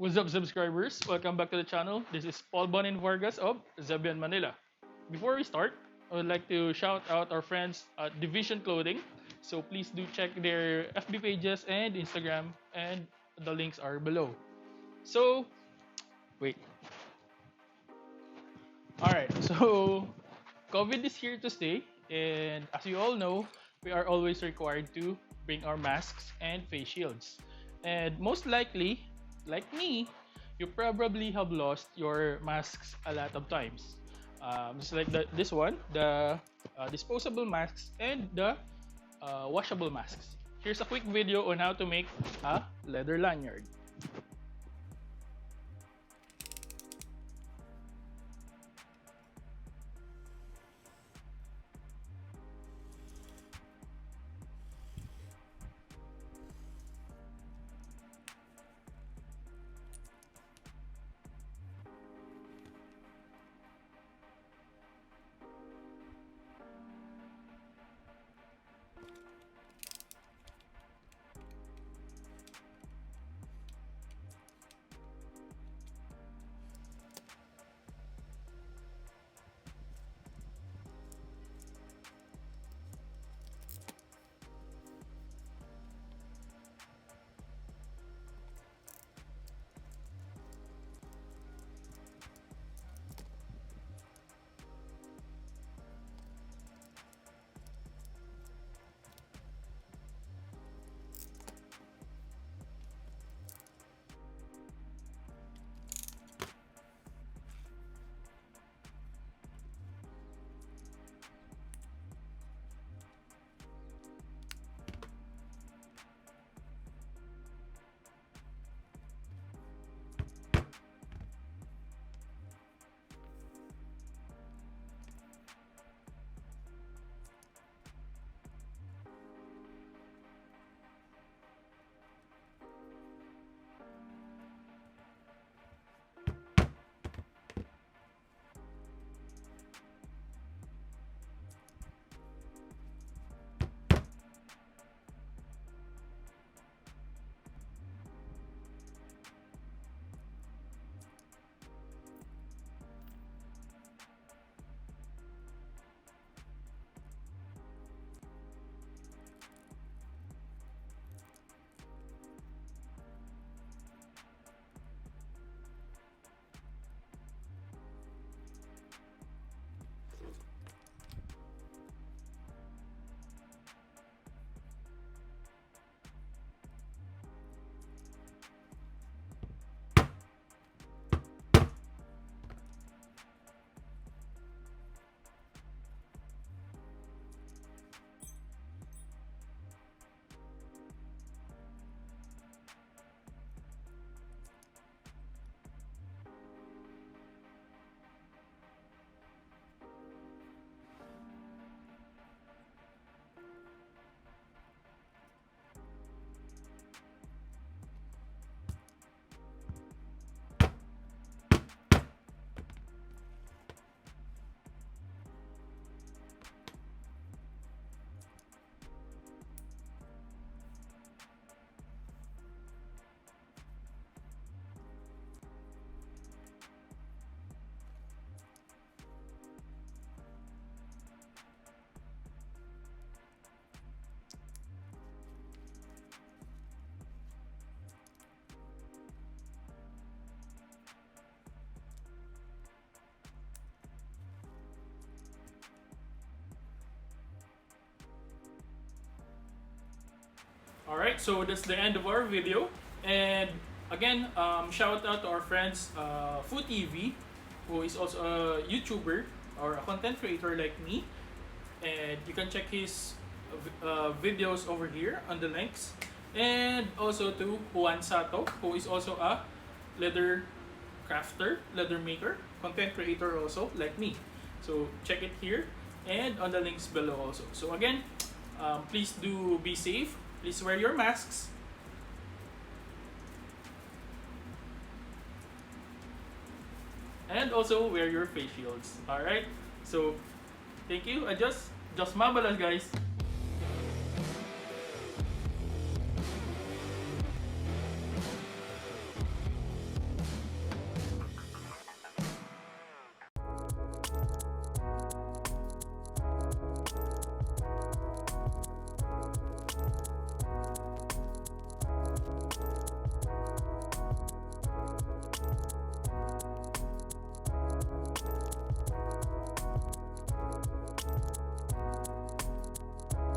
What's up, subscribers? Welcome back to the channel. This is Paul Bonin Vargas of ZEBIANMNL. Before we start, I would like to shout out our friends at Division Clothing. So please do check their FB pages and Instagram, and the links are below. So, wait. Alright, so COVID is here to stay, and as you all know, we are always required to bring our masks and face shields. And most likely, like me, you probably have lost your masks a lot of times. Just like this one, the disposable masks and the washable masks. Here's a quick video on how to make a leather lanyard. Alright, so that's the end of our video. And again, shout out to our friends Food TV, who is also a YouTuber or a content creator like me. And you can check his videos over here on the links. And also to Juan Sato, who is also a leather crafter, leather maker, content creator also like me. So check it here and on the links below also. So again, please do be safe. Please wear your masks. And also wear your face shields. Alright? So, thank you. Adios. Just mabalas, guys.